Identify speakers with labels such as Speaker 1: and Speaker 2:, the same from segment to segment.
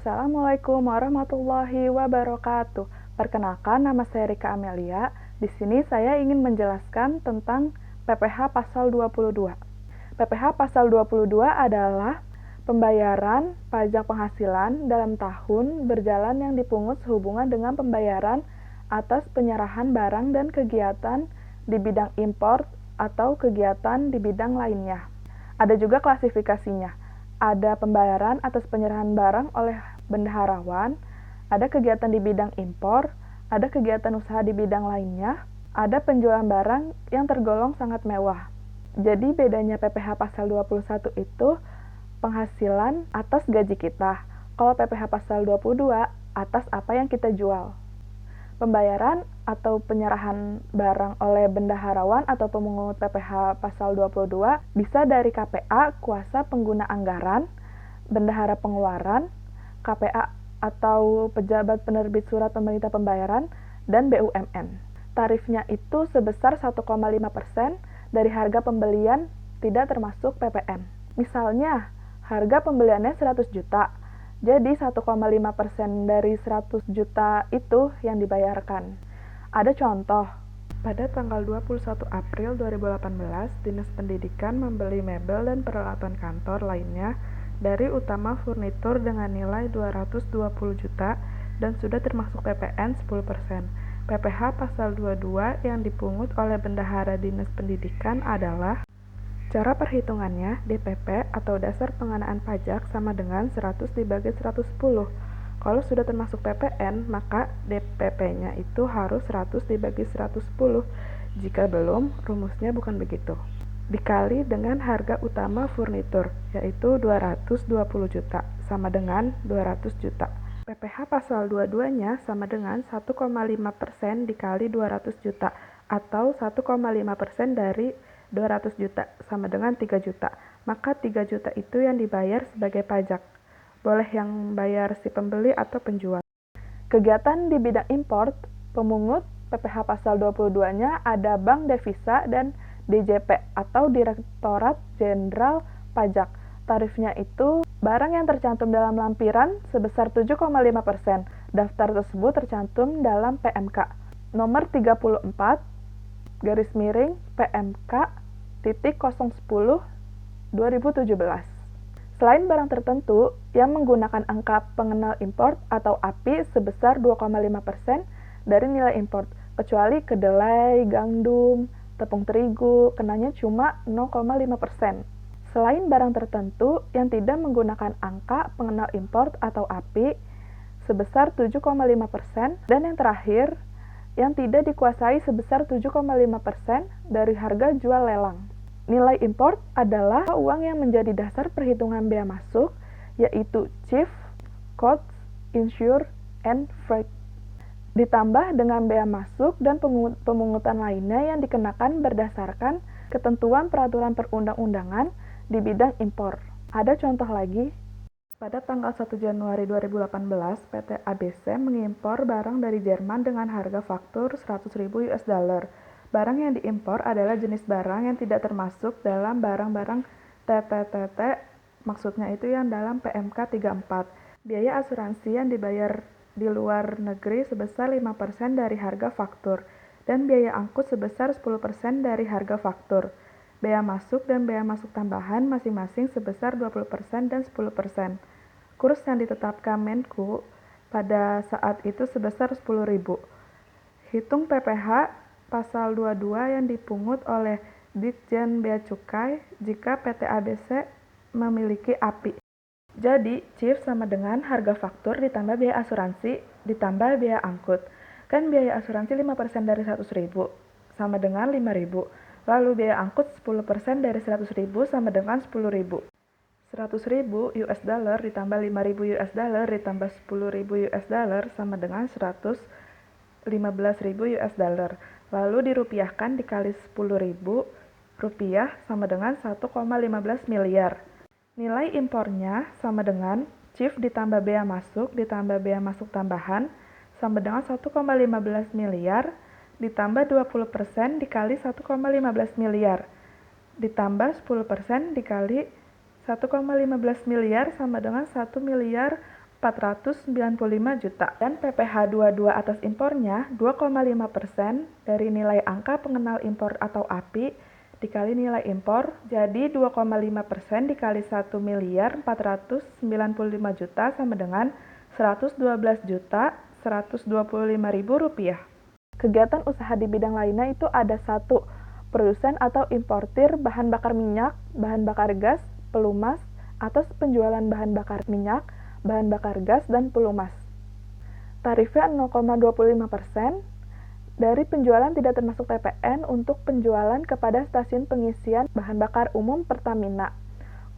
Speaker 1: Assalamualaikum warahmatullahi wabarakatuh. Perkenalkan, nama saya Rika Amelia. Di sini saya ingin menjelaskan tentang PPh pasal 22. PPh pasal 22 adalah pembayaran pajak penghasilan dalam tahun berjalan yang dipungut sehubungan dengan pembayaran atas penyerahan barang dan kegiatan di bidang impor atau kegiatan di bidang lainnya. Ada juga klasifikasinya. Ada pembayaran atas penyerahan barang oleh bendaharawan, ada kegiatan di bidang impor, ada kegiatan usaha di bidang lainnya, ada penjualan barang yang tergolong sangat mewah. Jadi bedanya PPh pasal 21 itu penghasilan atas gaji kita. Kalau PPh pasal 22 atas apa yang kita jual. Pembayaran atau penyerahan barang oleh bendaharawan atau pemungut PPh pasal 22 bisa dari KPA, kuasa pengguna anggaran, bendahara pengeluaran, KPA atau pejabat penerbit surat pemerintah pembayaran, dan BUMN. Tarifnya itu sebesar 1,5% dari harga pembelian tidak termasuk PPN. Misalnya, harga pembeliannya 100 juta. Jadi 1,5% dari 100 juta itu yang dibayarkan. Ada contoh. Pada tanggal 21 April 2018, Dinas Pendidikan membeli mebel dan peralatan kantor lainnya dari Utama Furnitur dengan nilai 220 juta dan sudah termasuk PPN 10%. PPh pasal 22 yang dipungut oleh Bendahara Dinas Pendidikan adalah cara perhitungannya, DPP atau dasar pengenaan pajak sama dengan 100 dibagi 110. Kalau sudah termasuk PPN, maka DPP-nya itu harus 100 dibagi 110. Jika belum, rumusnya bukan begitu. Dikali dengan harga utama furnitur, yaitu 220 juta, sama dengan 200 juta. PPh pasal 22-nya sama dengan 1,5% dikali 200 juta, atau 1,5% dari 200 juta sama dengan 3 juta. Maka 3 juta itu yang dibayar sebagai pajak. Boleh yang bayar si pembeli atau penjual. Kegiatan di bidang import, pemungut PPh pasal 22-nya ada Bank Devisa dan DJP atau Direktorat Jenderal Pajak. Tarifnya itu barang yang tercantum dalam lampiran sebesar 7,5%. Daftar tersebut tercantum dalam PMK nomor 34 garis miring PMK titik 010 2017. Selain barang tertentu yang menggunakan angka pengenal import atau API sebesar 2,5% dari nilai import, kecuali kedelai, gandum, tepung terigu, kenanya cuma 0,5%. Selain barang tertentu yang tidak menggunakan angka pengenal import atau API sebesar 7,5%, dan yang terakhir, yang tidak dikuasai sebesar 7,5% dari harga jual lelang. Nilai import adalah uang yang menjadi dasar perhitungan bea masuk, yaitu chief, cost, insure, and freight. Ditambah dengan bea masuk dan pemungutan lainnya yang dikenakan berdasarkan ketentuan peraturan perundang-undangan di bidang impor. Ada contoh lagi. Pada tanggal 1 Januari 2018, PT ABC mengimpor barang dari Jerman dengan harga faktur 100.000 US dollar. Barang yang diimpor adalah jenis barang yang tidak termasuk dalam barang-barang TTTT, maksudnya itu yang dalam PMK 34. Biaya asuransi yang dibayar di luar negeri sebesar 5% dari harga faktur, dan biaya angkut sebesar 10% dari harga faktur. Bea masuk dan bea masuk tambahan masing-masing sebesar 20% dan 10%. Kurs yang ditetapkan Menku pada saat itu sebesar 10.000. Hitung PPh pasal 22 yang dipungut oleh Ditjen Bea Cukai jika PT ABC memiliki API. Jadi, chief sama dengan harga faktur ditambah biaya asuransi ditambah biaya angkut. Kan biaya asuransi 5% dari 100.000 sama dengan 5.000. Lalu biaya angkut 10% dari 100.000 sama dengan 10.000. 100.000 US dollar ditambah 5.000 US dollar ditambah 10.000 US dollar sama dengan 115.000 US dollar. Lalu dirupiahkan dikali 10.000 rupiah sama dengan 1,15 miliar. Nilai impornya sama dengan chief ditambah bea masuk ditambah bea masuk tambahan sama dengan 1,15 miliar ditambah 20% dikali 1,15 miliar ditambah 10% dikali 1,15 miliar sama dengan 1 miliar 495 juta. Dan PPh 22 atas impornya 2,5% dari nilai angka pengenal impor atau API dikali nilai impor, jadi 2,5% dikali 1 miliar 495 juta sama dengan 112 juta 125 ribu rupiah. Kegiatan usaha di bidang lainnya itu ada 1. Produsen atau importir bahan bakar minyak, bahan bakar gas, pelumas, atas penjualan bahan bakar minyak, bahan bakar gas, dan pelumas. Tarifnya 0,25%. Dari penjualan tidak termasuk PPN untuk penjualan kepada stasiun pengisian bahan bakar umum Pertamina.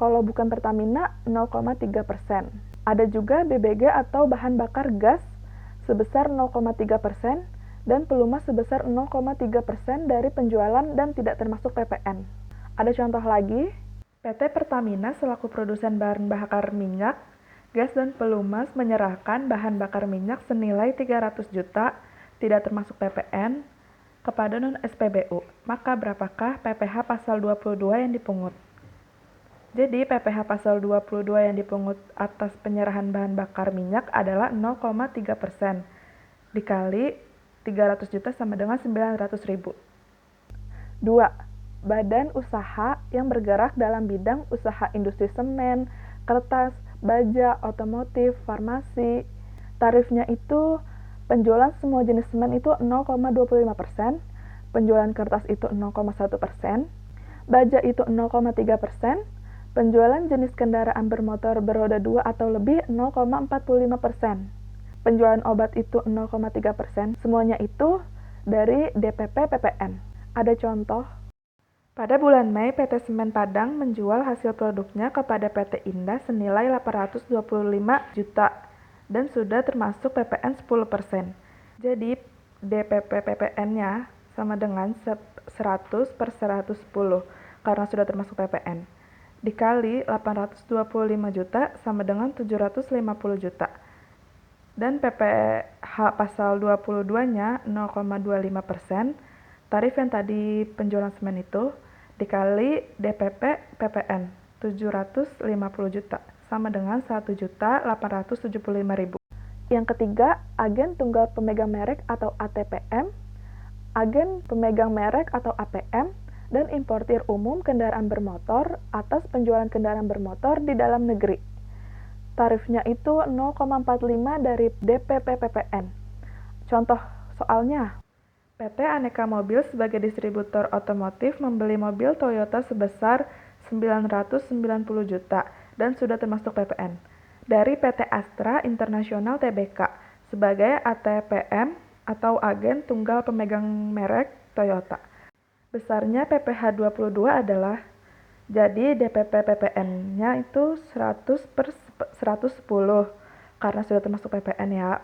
Speaker 1: Kalau bukan Pertamina, 0,3%. Ada juga BBG atau bahan bakar gas sebesar 0,3% dan pelumas sebesar 0,3% dari penjualan dan tidak termasuk PPN. Ada contoh lagi, PT Pertamina selaku produsen bahan bakar minyak, gas, dan pelumas menyerahkan bahan bakar minyak senilai 300 juta tidak termasuk PPN kepada non-SPBU, maka berapakah PPh pasal 22 yang dipungut? Jadi PPh pasal 22 yang dipungut atas penyerahan bahan bakar minyak adalah 0,3% dikali 300 juta sama dengan 900 ribu. 2. Badan usaha yang bergerak dalam bidang usaha industri semen, kertas, baja, otomotif, farmasi. Tarifnya itu penjualan semua jenis semen itu 0,25%, penjualan kertas itu 0,1%, baja itu 0,3%, penjualan jenis kendaraan bermotor beroda 2 atau lebih 0,45%, penjualan obat itu 0,3%, semuanya itu dari DPP PPN. Ada contoh, pada bulan Mei PT Semen Padang menjual hasil produknya kepada PT Indah senilai 825 juta dan sudah termasuk PPN 10%. Jadi DPP PPN-nya sama dengan 100 per 110 karena sudah termasuk PPN. Dikali 825 juta sama dengan 750 juta. Dan PPh pasal 22-nya 0,25%, tarif yang tadi penjualan semen itu, dikali DPP PPN 750 juta. Sama dengan 1.875.000. Yang ketiga, agen tunggal pemegang merek atau ATPM, agen pemegang merek atau APM, dan importir umum kendaraan bermotor atas penjualan kendaraan bermotor di dalam negeri. Tarifnya itu 0,45 dari DPP PPN. Contoh soalnya, PT Aneka Mobil sebagai distributor otomotif membeli mobil Toyota sebesar 990 juta dan sudah termasuk PPN dari PT Astra International Tbk sebagai ATPM atau agen tunggal pemegang merek Toyota. Besarnya PPh 22 adalah, jadi DPP PPN-nya itu 100 per 110 karena sudah termasuk PPN ya,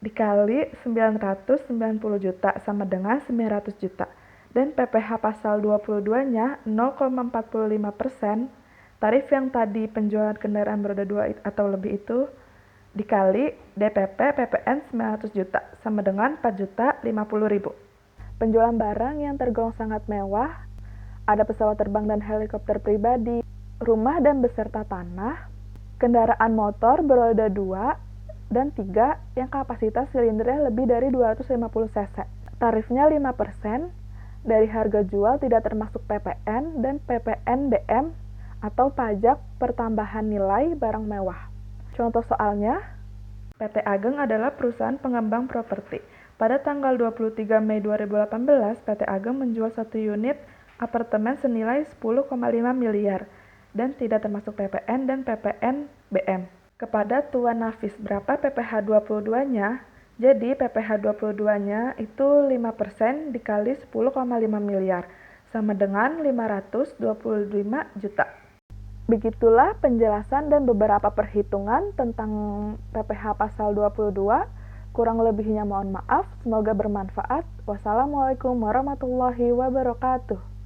Speaker 1: dikali 990 juta sama dengan 900 juta. Dan PPh pasal 22-nya 0,45%, tarif yang tadi penjualan kendaraan beroda 2 atau lebih itu dikali DPP PPN 900 juta sama dengan 4.050.000. Penjualan barang yang tergolong sangat mewah, ada pesawat terbang dan helikopter pribadi, rumah dan beserta tanah, kendaraan motor beroda 2 dan 3 yang kapasitas silindernya lebih dari 250 cc. Tarifnya 5% dari harga jual tidak termasuk PPN dan PPNBM atau pajak pertambahan nilai barang mewah. Contoh soalnya, PT Ageng adalah perusahaan pengembang properti. Pada tanggal 23 Mei 2018, PT Ageng menjual 1 unit apartemen senilai 10,5 miliar dan tidak termasuk PPN dan PPNBM. Kepada Tuan Nafis, berapa PPh 22-nya? Jadi PPh 22-nya itu 5% dikali 10,5 miliar sama dengan 525 juta. Begitulah penjelasan dan beberapa perhitungan tentang PPh pasal 22. Kurang lebihnya mohon maaf, semoga bermanfaat. Wassalamualaikum warahmatullahi wabarakatuh.